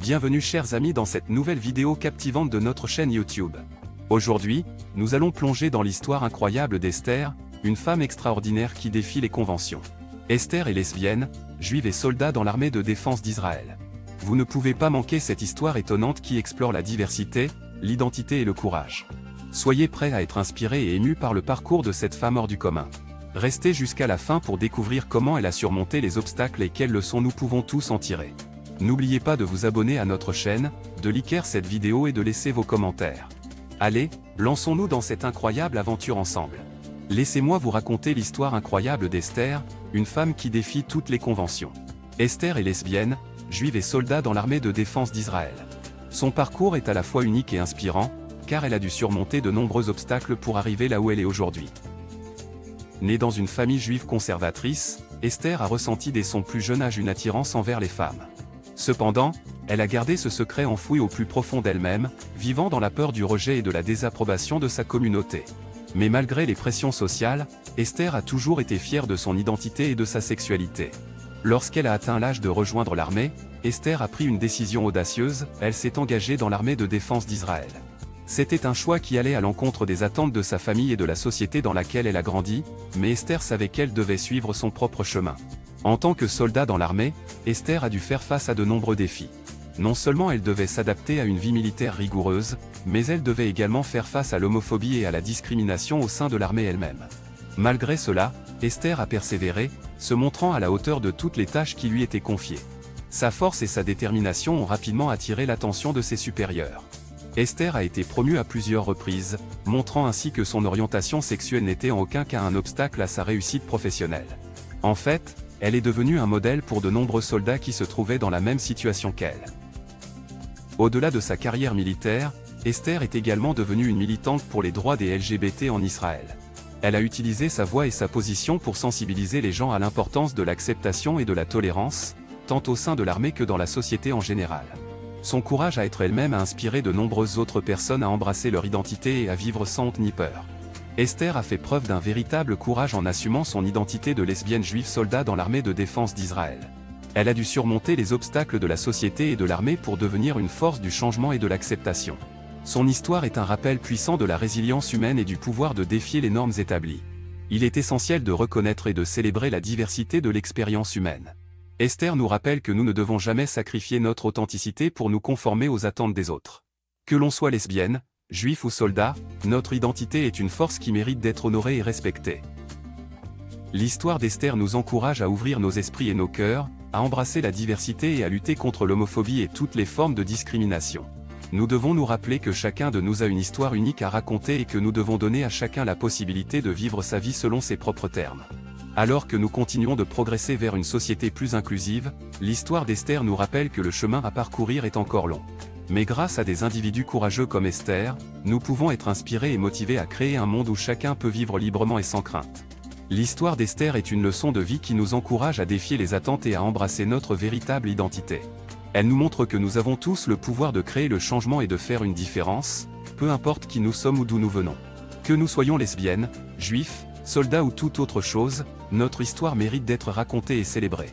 Bienvenue chers amis dans cette nouvelle vidéo captivante de notre chaîne YouTube. Aujourd'hui, nous allons plonger dans l'histoire incroyable d'Esther, une femme extraordinaire qui défie les conventions. Esther est lesbienne, juive et soldat dans l'armée de défense d'Israël. Vous ne pouvez pas manquer cette histoire étonnante qui explore la diversité, l'identité et le courage. Soyez prêts à être inspirés et émus par le parcours de cette femme hors du commun. Restez jusqu'à la fin pour découvrir comment elle a surmonté les obstacles et quelles leçons nous pouvons tous en tirer. N'oubliez pas de vous abonner à notre chaîne, de liker cette vidéo et de laisser vos commentaires. Allez, lançons-nous dans cette incroyable aventure ensemble. Laissez-moi vous raconter l'histoire incroyable d'Esther, une femme qui défie toutes les conventions. Esther est lesbienne, juive et soldat dans l'armée de défense d'Israël. Son parcours est à la fois unique et inspirant, car elle a dû surmonter de nombreux obstacles pour arriver là où elle est aujourd'hui. Née dans une famille juive conservatrice, Esther a ressenti dès son plus jeune âge une attirance envers les femmes. Cependant, elle a gardé ce secret enfoui au plus profond d'elle-même, vivant dans la peur du rejet et de la désapprobation de sa communauté. Mais malgré les pressions sociales, Esther a toujours été fière de son identité et de sa sexualité. Lorsqu'elle a atteint l'âge de rejoindre l'armée, Esther a pris une décision audacieuse, elle s'est engagée dans l'armée de défense d'Israël. C'était un choix qui allait à l'encontre des attentes de sa famille et de la société dans laquelle elle a grandi, mais Esther savait qu'elle devait suivre son propre chemin. En tant que soldat dans l'armée, Esther a dû faire face à de nombreux défis. Non seulement elle devait s'adapter à une vie militaire rigoureuse, mais elle devait également faire face à l'homophobie et à la discrimination au sein de l'armée elle-même. Malgré cela, Esther a persévéré, se montrant à la hauteur de toutes les tâches qui lui étaient confiées. Sa force et sa détermination ont rapidement attiré l'attention de ses supérieurs. Esther a été promue à plusieurs reprises, montrant ainsi que son orientation sexuelle n'était en aucun cas un obstacle à sa réussite professionnelle. En fait, elle est devenue un modèle pour de nombreux soldats qui se trouvaient dans la même situation qu'elle. Au-delà de sa carrière militaire, Esther est également devenue une militante pour les droits des LGBT en Israël. Elle a utilisé sa voix et sa position pour sensibiliser les gens à l'importance de l'acceptation et de la tolérance, tant au sein de l'armée que dans la société en général. Son courage à être elle-même a inspiré de nombreuses autres personnes à embrasser leur identité et à vivre sans honte ni peur. Esther a fait preuve d'un véritable courage en assumant son identité de lesbienne juive soldat dans l'armée de défense d'Israël. Elle a dû surmonter les obstacles de la société et de l'armée pour devenir une force du changement et de l'acceptation. Son histoire est un rappel puissant de la résilience humaine et du pouvoir de défier les normes établies. Il est essentiel de reconnaître et de célébrer la diversité de l'expérience humaine. Esther nous rappelle que nous ne devons jamais sacrifier notre authenticité pour nous conformer aux attentes des autres. Que l'on soit lesbienne, juif ou soldat, notre identité est une force qui mérite d'être honorée et respectée. L'histoire d'Esther nous encourage à ouvrir nos esprits et nos cœurs, à embrasser la diversité et à lutter contre l'homophobie et toutes les formes de discrimination. Nous devons nous rappeler que chacun de nous a une histoire unique à raconter et que nous devons donner à chacun la possibilité de vivre sa vie selon ses propres termes. Alors que nous continuons de progresser vers une société plus inclusive, l'histoire d'Esther nous rappelle que le chemin à parcourir est encore long. Mais grâce à des individus courageux comme Esther, nous pouvons être inspirés et motivés à créer un monde où chacun peut vivre librement et sans crainte. L'histoire d'Esther est une leçon de vie qui nous encourage à défier les attentes et à embrasser notre véritable identité. Elle nous montre que nous avons tous le pouvoir de créer le changement et de faire une différence, peu importe qui nous sommes ou d'où nous venons. Que nous soyons lesbiennes, juifs, soldats ou toute autre chose, notre histoire mérite d'être racontée et célébrée.